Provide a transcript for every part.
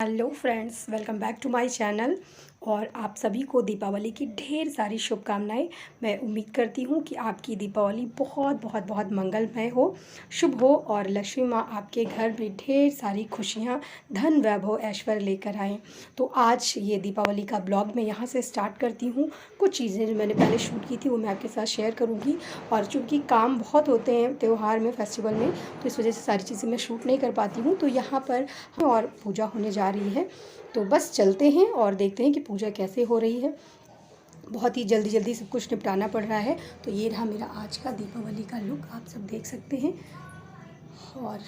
Hello friends, welcome back to my channel. और आप सभी को दीपावली की ढेर सारी शुभकामनाएं। मैं उम्मीद करती हूँ कि आपकी दीपावली बहुत बहुत बहुत मंगलमय हो, शुभ हो और लक्ष्मी माँ आपके घर में ढेर सारी खुशियाँ, धन, वैभव, ऐश्वर्य लेकर आएँ। तो आज ये दीपावली का ब्लॉग मैं यहाँ से स्टार्ट करती हूँ। कुछ चीज़ें जो मैंने पहले शूट की थी वो मैं आपके साथ शेयर करूँगी। और चूँकि काम बहुत होते हैं त्यौहार में, फेस्टिवल में, तो इस वजह से सारी चीज़ें मैं शूट नहीं कर पाती हूँ। तो यहाँ पर और पूजा होने जा रही है, तो बस चलते हैं और देखते हैं कि पूजा कैसे हो रही है। बहुत ही जल्दी जल्दी सब कुछ निपटाना पड़ रहा है। तो ये रहा मेरा आज का दीपावली का लुक, आप सब देख सकते हैं। और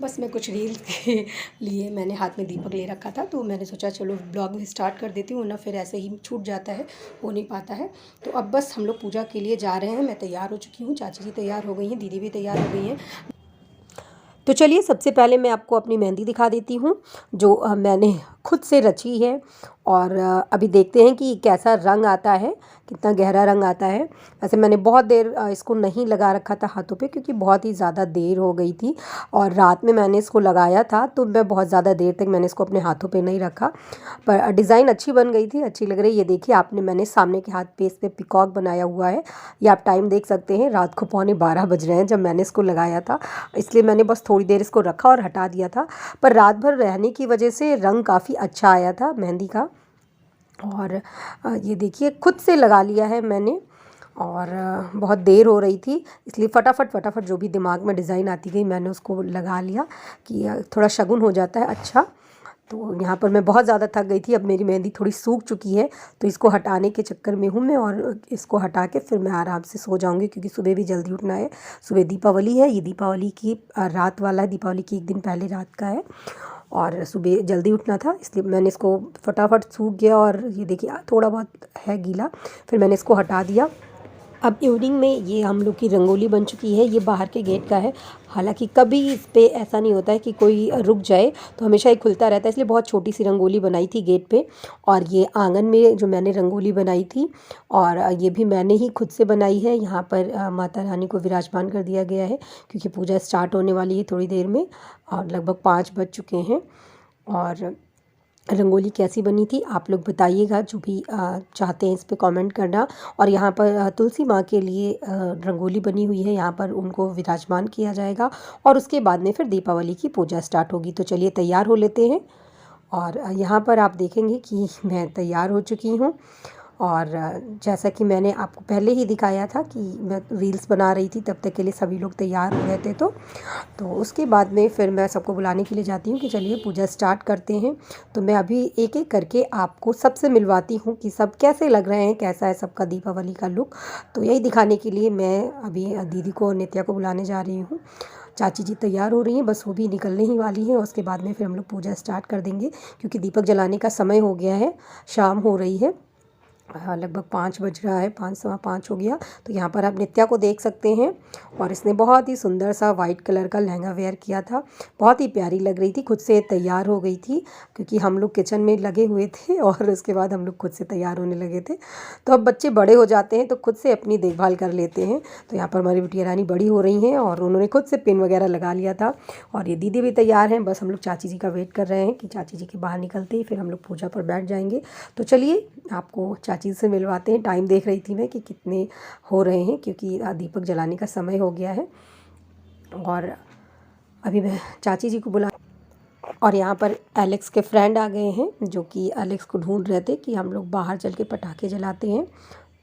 बस मैं कुछ रील्स के लिए मैंने हाथ में दीपक ले रखा था, तो मैंने सोचा चलो ब्लॉग में स्टार्ट कर देती हूँ, ना फिर ऐसे ही छूट जाता है, हो नहीं पाता है। तो अब बस हम लोग पूजा के लिए जा रहे हैं। मैं तैयार हो चुकी हूँ, चाची जी तैयार हो गई हैं, दीदी भी तैयार हो गई हैं। तो चलिए सबसे पहले मैं आपको अपनी मेहंदी दिखा देती हूँ, जो मैंने खुद से रची है। और अभी देखते हैं कि कैसा रंग आता है, कितना गहरा रंग आता है। वैसे मैंने बहुत देर इसको नहीं लगा रखा था हाथों पे, क्योंकि बहुत ही ज़्यादा देर हो गई थी और रात में मैंने इसको लगाया था, तो मैं बहुत ज़्यादा देर तक मैंने इसको अपने हाथों पे नहीं रखा। पर डिज़ाइन अच्छी बन गई थी, अच्छी लग रही है। ये देखिए आपने, मैंने सामने के हाथ पे इस पर पिकॉक बनाया हुआ है। ये आप टाइम देख सकते हैं, रात को 11:45 बज रहे हैं जब मैंने इसको लगाया था। इसलिए मैंने बस थोड़ी देर इसको रखा और हटा दिया था। पर रात भर रहने की वजह से रंग काफ़ी अच्छा आया था मेहंदी का। और ये देखिए खुद से लगा लिया है मैंने। और बहुत देर हो रही थी, इसलिए फटाफट जो भी दिमाग में डिज़ाइन आती गई मैंने उसको लगा लिया कि थोड़ा शगुन हो जाता है अच्छा। तो यहाँ पर मैं बहुत ज़्यादा थक गई थी। अब मेरी मेहंदी थोड़ी सूख चुकी है, तो इसको हटाने के चक्कर में हूँ मैं। और इसको हटा के फिर मैं आराम से सो जाऊँगी, क्योंकि सुबह भी जल्दी उठना है। सुबह दीपावली है, ये दीपावली की रात वाला है, दीपावली की एक दिन पहले रात का है और सुबह जल्दी उठना था, इसलिए मैंने इसको फटाफट सूख गया। और ये देखिए थोड़ा बहुत है गीला, फिर मैंने इसको हटा दिया। अब इवनिंग में ये हम लोग की रंगोली बन चुकी है। ये बाहर के गेट का है, हालांकि कभी इस पे ऐसा नहीं होता है कि कोई रुक जाए, तो हमेशा ही खुलता रहता है, इसलिए बहुत छोटी सी रंगोली बनाई थी गेट पे। और ये आंगन में जो मैंने रंगोली बनाई थी, और ये भी मैंने ही खुद से बनाई है। यहाँ पर माता रानी को विराजमान कर दिया गया है, क्योंकि पूजा स्टार्ट होने वाली है थोड़ी देर में और लगभग 5 बज चुके हैं। और रंगोली कैसी बनी थी आप लोग बताइएगा, जो भी चाहते हैं इस पे कमेंट करना। और यहाँ पर तुलसी माँ के लिए रंगोली बनी हुई है, यहाँ पर उनको विराजमान किया जाएगा और उसके बाद में फिर दीपावली की पूजा स्टार्ट होगी। तो चलिए तैयार हो लेते हैं। और यहाँ पर आप देखेंगे कि मैं तैयार हो चुकी हूँ। और जैसा कि मैंने आपको पहले ही दिखाया था कि मैं रील्स बना रही थी, तब तक के लिए सभी लोग तैयार हो रहे थे। तो उसके बाद में फिर मैं सबको बुलाने के लिए जाती हूँ कि चलिए पूजा स्टार्ट करते हैं। तो मैं अभी एक एक करके आपको सबसे मिलवाती हूँ कि सब कैसे लग रहे हैं, कैसा है सबका दीपावली का लुक। तो यही दिखाने के लिए मैं अभी दीदी को और नित्या को बुलाने जा रही हूँ। चाची जी तैयार हो रही हैं, बस वो भी निकलने ही वाली हैं। उसके बाद में फिर हम लोग पूजा स्टार्ट कर देंगे, क्योंकि दीपक जलाने का समय हो गया है, शाम हो रही है। हाँ, लगभग 5 बज रहा है, 5 सवा 5 हो गया। तो यहाँ पर आप नित्या को देख सकते हैं, और इसने बहुत ही सुंदर सा वाइट कलर का लहंगा वेयर किया था। बहुत ही प्यारी लग रही थी, खुद से तैयार हो गई थी, क्योंकि हम लोग किचन में लगे हुए थे और उसके बाद हम लोग खुद से तैयार होने लगे थे। तो अब बच्चे बड़े हो जाते हैं तो खुद से अपनी देखभाल कर लेते हैं। तो यहाँ पर हमारी बिटिया रानी बड़ी हो रही हैं और उन्होंने खुद से पिन वगैरह लगा लिया था। और ये दीदी भी तैयार हैं, बस हम लोग चाची जी का वेट कर रहे हैं कि चाची जी के बाहर निकलते ही फिर हम लोग पूजा पर बैठ जाएंगे। तो चलिए आपको चाची से मिलवाते हैं। टाइम देख रही थी मैं कि कितने हो रहे हैं, क्योंकि दीपक जलाने का समय हो गया है। और अभी मैं चाची जी को बुला, और यहाँ पर एलेक्स के फ्रेंड आ गए हैं, जो कि एलेक्स को ढूंढ रहे थे कि हम लोग बाहर चल के पटाखे जलाते हैं।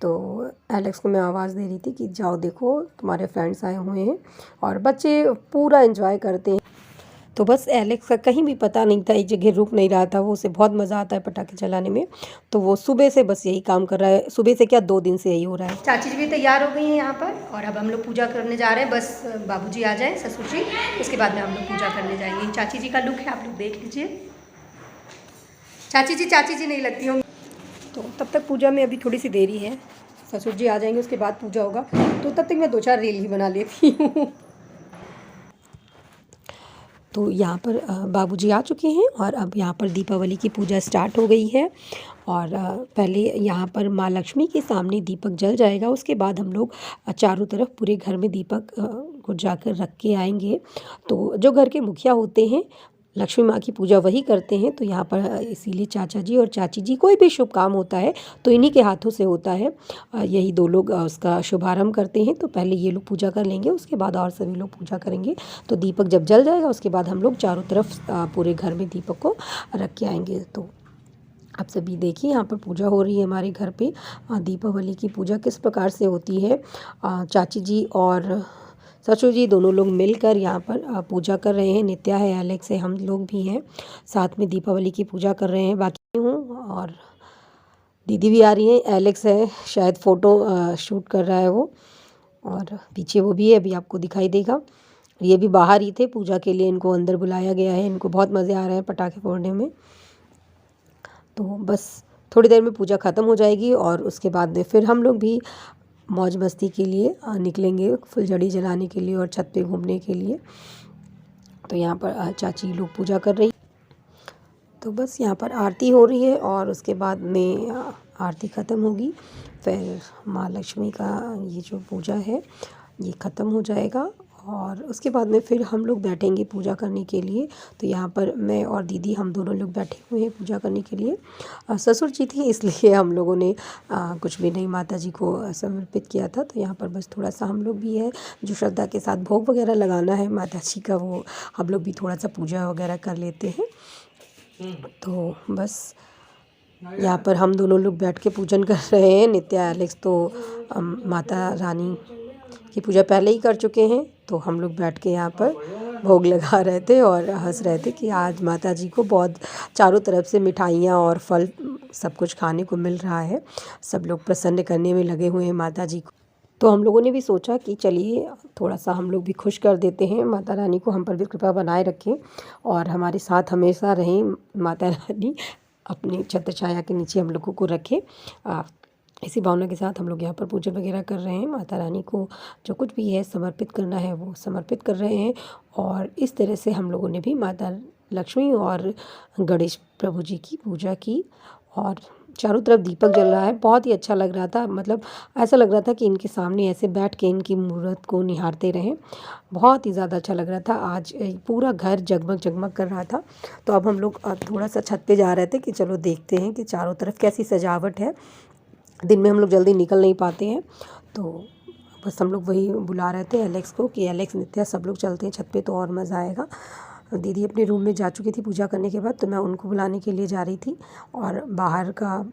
तो एलेक्स को मैं आवाज़ दे रही थी कि जाओ देखो तुम्हारे फ्रेंड्स आए हुए हैं। और बच्चे पूरा एंजॉय करते हैं। तो बस एलेक्स का कहीं भी पता नहीं था, एक जगह रुक नहीं रहा था। वो, उसे बहुत मज़ा आता है पटाखे चलाने में, तो वो सुबह से बस यही काम कर रहा है। सुबह से क्या, 2 दिन से यही हो रहा है। चाची जी भी तैयार हो गई हैं यहाँ पर, और अब हम लोग पूजा करने जा रहे हैं। बस बाबूजी आ जाएं, ससुर जी, उसके बाद में हम लोग पूजा करने जाएंगे। चाची जी का लुक है, आप लोग देख लीजिए। चाची जी नहीं लगती होंगी। तो तब तक पूजा में अभी थोड़ी सी देरी है, ससुर जी आ जाएंगे उसके बाद पूजा होगा। तो तब तक मैं 2-4 रील ही बना लेती हूँ। तो यहाँ पर बाबूजी आ चुके हैं, और अब यहाँ पर दीपावली की पूजा स्टार्ट हो गई है। और पहले यहाँ पर माँ लक्ष्मी के सामने दीपक जल जाएगा, उसके बाद हम लोग चारों तरफ पूरे घर में दीपक को जाकर रख के आएंगे। तो जो घर के मुखिया होते हैं लक्ष्मी माँ की पूजा वही करते हैं, तो यहाँ पर इसीलिए चाचा जी और चाची जी, कोई भी शुभ काम होता है तो इन्हीं के हाथों से होता है। यही दो लोग उसका शुभारंभ करते हैं। तो पहले ये लोग पूजा कर लेंगे, उसके बाद और सभी लोग पूजा करेंगे। तो दीपक जब जल जाएगा उसके बाद हम लोग चारों तरफ पूरे घर में दीपक को रख के आएंगे। तो आप सभी देखिए, यहाँ पर पूजा हो रही है हमारे घर पे। दीपावली की पूजा किस प्रकार से होती है, चाची जी और ससुर जी दोनों लोग मिलकर यहाँ पर पूजा कर रहे हैं। नित्या है, एलेक्स है, हम लोग भी हैं, साथ में दीपावली की पूजा कर रहे हैं। बाकी हूँ और दीदी भी आ रही है। एलेक्स है, शायद फ़ोटो शूट कर रहा है वो, और पीछे वो भी है, अभी आपको दिखाई देगा। ये भी बाहर ही थे पूजा के लिए, इनको अंदर बुलाया गया है। इनको बहुत मज़े आ रहे हैं पटाखे फोड़ने में। तो बस थोड़ी देर में पूजा ख़त्म हो जाएगी और उसके बाद में फिर हम लोग भी मौज मस्ती के लिए निकलेंगे, फुलझड़ी जलाने के लिए और छत पे घूमने के लिए। तो यहाँ पर चाची लोग पूजा कर रही, तो बस यहाँ पर आरती हो रही है और उसके बाद में आरती ख़त्म होगी। फिर माँ लक्ष्मी का ये जो पूजा है ये ख़त्म हो जाएगा और उसके बाद में फिर हम लोग बैठेंगे पूजा करने के लिए। तो यहाँ पर मैं और दीदी हम दोनों लोग बैठे हुए हैं पूजा करने के लिए। ससुर जी थी इसलिए हम लोगों ने कुछ भी नहीं माता जी को समर्पित किया था। तो यहाँ पर बस थोड़ा सा हम लोग भी है जो श्रद्धा के साथ भोग वगैरह लगाना है माता जी का, वो हम लोग भी थोड़ा सा पूजा वगैरह कर लेते हैं। तो बस यहाँ पर हम दोनों लोग बैठ के पूजन कर रहे हैं। नित्या एलेक्स तो माता रानी की पूजा पहले ही कर चुके हैं, तो हम लोग बैठ के यहाँ पर भोग लगा रहे थे और हंस रहे थे कि आज माता जी को बहुत चारों तरफ से मिठाइयाँ और फल सब कुछ खाने को मिल रहा है। सब लोग प्रसन्न करने में लगे हुए हैं माता जी को। तो हम लोगों ने भी सोचा कि चलिए थोड़ा सा हम लोग भी खुश कर देते हैं, माता रानी को हम पर भी कृपा बनाए रखें और हमारे साथ हमेशा रहें माता रानी, अपनी छत्र छाया के नीचे हम लोगों को रखें। इसी भावना के साथ हम लोग यहाँ पर पूजा वगैरह कर रहे हैं। माता रानी को जो कुछ भी है समर्पित करना है वो समर्पित कर रहे हैं। और इस तरह से हम लोगों ने भी माता लक्ष्मी और गणेश प्रभु जी की पूजा की और चारों तरफ दीपक जल रहा है। बहुत ही अच्छा लग रहा था, मतलब ऐसा लग रहा था कि इनके सामने ऐसे बैठ के इनकी मूर्त को निहारते रहें। बहुत ही ज़्यादा अच्छा लग रहा था। आज पूरा घर जगमग जगमग कर रहा था। तो अब हम लोग थोड़ा सा छत पे जा रहे थे कि चलो देखते हैं कि चारों तरफ कैसी सजावट है। दिन में हम लोग जल्दी निकल नहीं पाते हैं, तो बस हम लोग वही बुला रहे थे एलेक्स को कि एलेक्स नित्या सब लोग चलते हैं छत पे तो और मज़ा आएगा। दीदी अपने रूम में जा चुकी थी पूजा करने के बाद, तो मैं उनको बुलाने के लिए जा रही थी। और बाहर का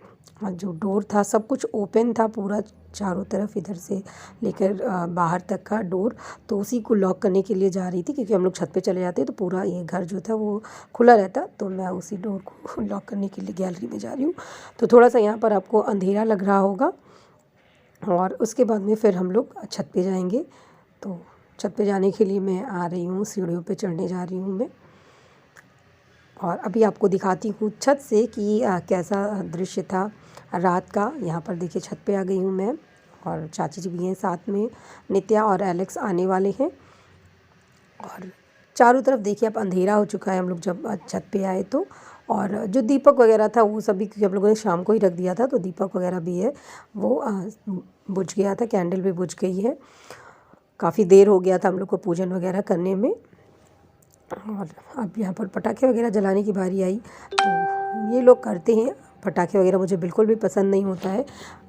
जो डोर था सब कुछ ओपन था पूरा, चारों तरफ इधर से लेकर बाहर तक का डोर, तो उसी को लॉक करने के लिए जा रही थी क्योंकि हम लोग छत पे चले जाते तो पूरा ये घर जो था वो खुला रहता। तो मैं उसी डोर को लॉक करने के लिए गैलरी में जा रही हूँ। तो थोड़ा सा यहाँ पर आपको अंधेरा लग रहा होगा और उसके बाद में फिर हम लोग छत पे जाएंगे। तो छत पे जाने के लिए मैं आ रही हूँ, सीढ़ियों पे चढ़ने जा रही हूँ मैं, और अभी आपको दिखाती हूँ छत से कि कैसा दृश्य था रात का। यहाँ पर देखिए छत पे आ गई हूँ मैं और चाची जी भी हैं साथ में, नित्या और एलेक्स आने वाले हैं। और चारों तरफ देखिए अब अंधेरा हो चुका है हम लोग जब छत पे आए तो। और जो दीपक वगैरह था वो सभी, क्योंकि हम लोगों ने शाम को ही रख दिया था, तो दीपक वगैरह भी है वो बुझ गया था, कैंडल भी बुझ गई है। काफ़ी देर हो गया था हम लोग को पूजन वगैरह करने में। और अब यहाँ पर पटाखे वगैरह जलाने की बारी आई। तो ये लोग करते हैं पटाखे वगैरह, मुझे बिल्कुल भी पसंद नहीं होता है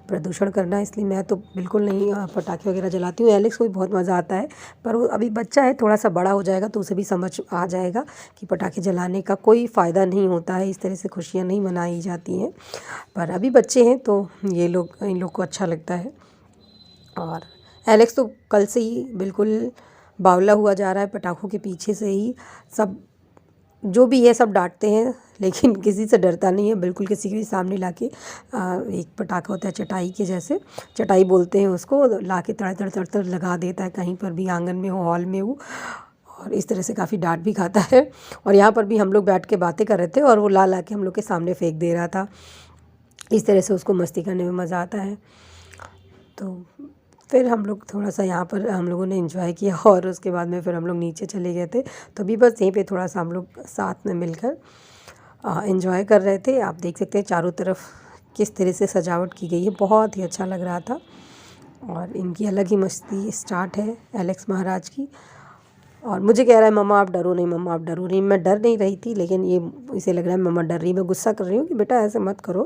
प्रदूषण करना, इसलिए मैं तो बिल्कुल नहीं पटाखे वगैरह जलाती हूँ। एलेक्स को भी बहुत मज़ा आता है, पर वो अभी बच्चा है, थोड़ा सा बड़ा हो जाएगा तो उसे भी समझ आ जाएगा कि पटाखे जलाने का कोई फ़ायदा नहीं होता है, इस तरह से खुशियाँ नहीं मनाई जाती हैं। पर अभी बच्चे हैं तो ये लोग, इन लोग को अच्छा लगता है। और एलेक्स तो कल से ही बिल्कुल बावला हुआ जा रहा है पटाखों के पीछे से ही। सब जो भी है सब डांटते हैं लेकिन किसी से डरता नहीं है बिल्कुल। किसी के भी सामने लाके एक पटाखा होता है चटाई के जैसे, चटाई बोलते हैं उसको, लाके तड़ तड़ तड़ तड़ लगा देता है कहीं पर भी, आंगन में हो, हॉल में हो, और इस तरह से काफ़ी डांट भी खाता है। और यहाँ पर भी हम लोग बैठ के बातें कर रहे थे और वो ला के हम लोग के सामने फेंक दे रहा था। इस तरह से उसको मस्ती करने में मज़ा आता है। तो फिर हम लोग थोड़ा सा यहाँ पर हम लोगों ने एंजॉय किया और उसके बाद में फिर हम लोग नीचे चले गए थे। तो अभी बस यहीं पे थोड़ा सा हम लोग साथ में मिलकर एंजॉय कर रहे थे। आप देख सकते हैं चारों तरफ किस तरह से सजावट की गई है, बहुत ही अच्छा लग रहा था। और इनकी अलग ही मस्ती स्टार्ट है एलेक्स महाराज की। और मुझे कह रहा है मम्मा आप डरो नहीं, मम्मा आप डरो नहीं। मैं डर नहीं रही थी, लेकिन ये इसे लग रहा है मम्मा डर रही। मैं गुस्सा कर रही हूँ कि बेटा ऐसे मत करो,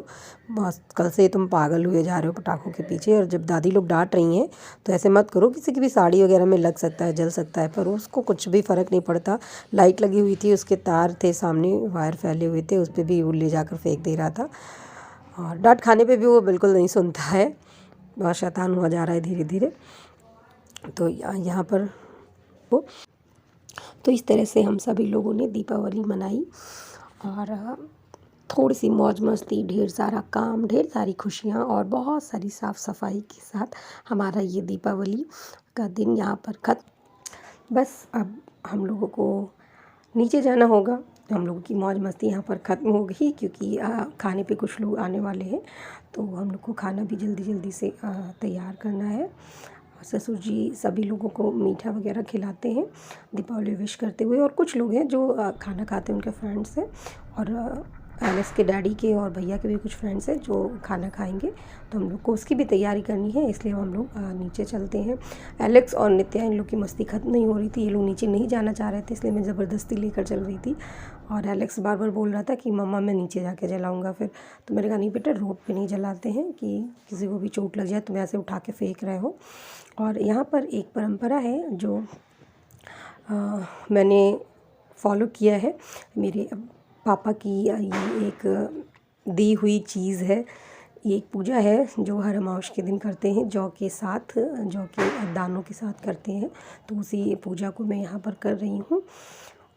बस कल से तुम पागल हुए जा रहे हो पटाखों के पीछे, और जब दादी लोग डांट रही हैं तो ऐसे मत करो, किसी की भी साड़ी वगैरह में लग सकता है, जल सकता है। पर उसको कुछ भी फ़र्क नहीं पड़ता। लाइट लगी हुई थी, उसके तार थे सामने, वायर फैले हुए थे, उस पर भी वो ले जाकर फेंक दे रहा था। और डांट खाने पे भी वो बिल्कुल नहीं सुनता है, बहुत शैतान हुआ जा रहा है धीरे धीरे। तो यहाँ पर वो, तो इस तरह से हम सभी लोगों ने दीपावली मनाई, और थोड़ी सी मौज मस्ती, ढेर सारा काम, ढेर सारी खुशियाँ और बहुत सारी साफ़ सफाई के साथ हमारा ये दीपावली का दिन यहाँ पर खत्म। बस अब हम लोगों को नीचे जाना होगा। हम लोगों की मौज मस्ती यहाँ पर ख़त्म हो गई, क्योंकि खाने पे कुछ लोग आने वाले हैं, तो हम लोग को खाना भी जल्दी जल्दी से तैयार करना है। ससुर जी सभी लोगों को मीठा वगैरह खिलाते हैं दीपावली विश करते हुए, और कुछ लोग हैं जो खाना खाते हैं, उनके फ्रेंड्स हैं, और एलेक्स के डैडी के और भैया के भी कुछ फ्रेंड्स हैं जो खाना खाएंगे, तो हम लोग को उसकी भी तैयारी करनी है, इसलिए हम लोग नीचे चलते हैं। एलेक्स और नित्या, इन लोग की मस्ती ख़त्म नहीं हो रही थी, ये लोग नीचे नहीं जाना चाह रहे थे, इसलिए मैं ज़बरदस्ती लेकर चल रही थी। और एलेक्स बार बार बोल रहा था कि मम्मा मैं नीचे जाके जलाऊँगा फिर, तो मैंने कहा नहीं बेटा, रोड पे नहीं जलाते हैं कि किसी को भी चोट लग जाए, तुम ऐसे उठा के फेंक रहे हो। और यहाँ पर एक परंपरा है जो मैंने फॉलो किया है, मेरे पापा की ये एक दी हुई चीज़ है। ये एक पूजा है जो हर अमावस के दिन करते हैं, जौ के साथ, जौ के दानों के साथ करते हैं, तो उसी पूजा को मैं यहाँ पर कर रही हूँ।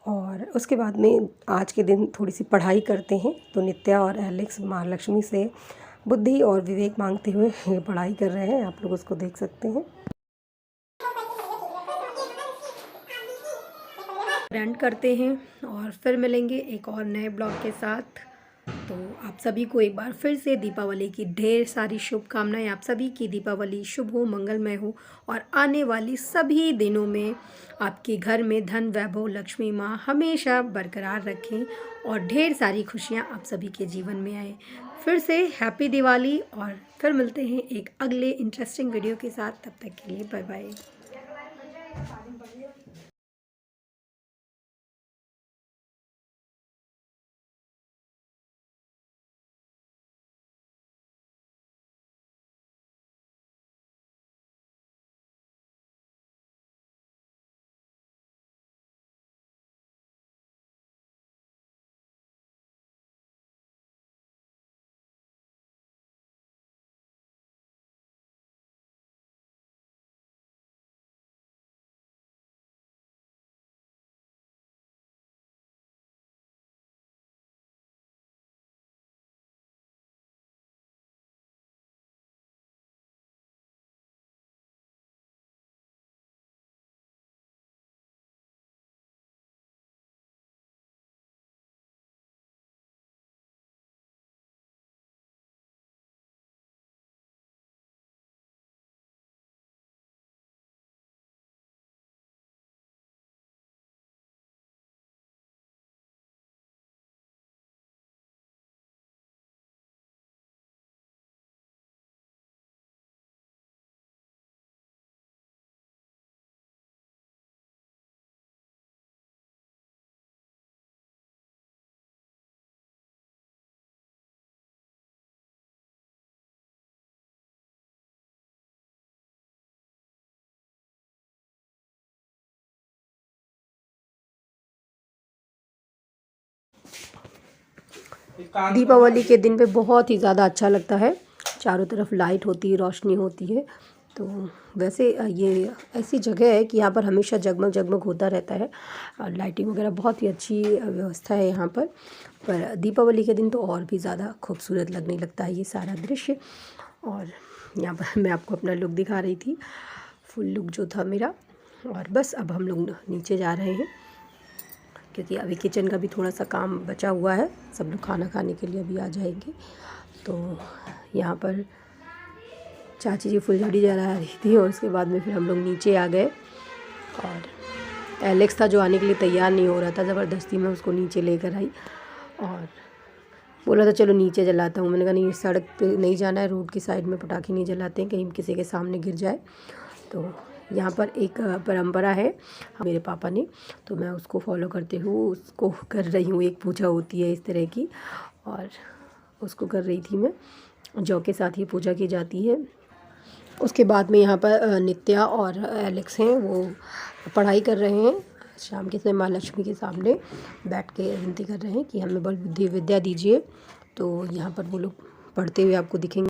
और उसके बाद में आज के दिन थोड़ी सी पढ़ाई करते हैं, तो नित्या और एलेक्स माँ लक्ष्मी से बुद्धि और विवेक मांगते हुए पढ़ाई कर रहे हैं, आप लोग उसको देख सकते हैं। एंड करते हैं और फिर मिलेंगे एक और नए ब्लॉग के साथ। तो आप सभी को एक बार फिर से दीपावली की ढेर सारी शुभकामनाएं। आप सभी की दीपावली शुभ हो, मंगलमय हो, और आने वाली सभी दिनों में आपके घर में धन, वैभव, लक्ष्मी माँ हमेशा बरकरार रखें, और ढेर सारी खुशियाँ आप सभी के जीवन में आए। फिर से हैप्पी दिवाली, और फिर मिलते हैं एक अगले इंटरेस्टिंग वीडियो के साथ। तब तक के लिए बाय बाय। दीपावली के दिन पे बहुत ही ज़्यादा अच्छा लगता है, चारों तरफ लाइट होती है, रोशनी होती है। तो वैसे ये ऐसी जगह है कि यहाँ पर हमेशा जगमग जगमग होता रहता है, और लाइटिंग वगैरह बहुत ही अच्छी व्यवस्था है यहाँ पर दीपावली के दिन तो और भी ज़्यादा खूबसूरत लगने लगता है ये सारा दृश्य। और यहाँ पर मैं आपको अपना लुक दिखा रही थी, फुल लुक जो था मेरा। और बस अब हम लोग नीचे जा रहे हैं, क्योंकि अभी किचन का भी थोड़ा सा काम बचा हुआ है, सब लोग खाना खाने के लिए अभी आ जाएंगे। तो यहाँ पर चाची जी फुलझड़ी जला रही थी, और उसके बाद में फिर हम लोग नीचे आ गए। और एलेक्स था जो आने के लिए तैयार नहीं हो रहा था, ज़बरदस्ती में उसको नीचे लेकर आई, और बोला था चलो नीचे जलाता हूँ। मैंने कहा नहीं, सड़क पे नहीं जाना है, रोड की साइड में पटाखे नहीं जलाते हैं, कहीं किसी के सामने गिर जाए। तो यहाँ पर एक परंपरा है मेरे पापा ने, तो मैं उसको फॉलो करते हूँ, उसको कर रही हूँ। एक पूजा होती है इस तरह की और उसको कर रही थी मैं। जौ के साथ ये पूजा की जाती है। उसके बाद में यहाँ पर नित्या और एलेक्स हैं, वो पढ़ाई कर रहे हैं। शाम के समय माँ लक्ष्मी के सामने बैठ के विनती कर रहे हैं कि हमें बल बुद्धि विद्या दीजिए। तो यहाँ पर वो लोग पढ़ते हुए आपको दिखेंगे।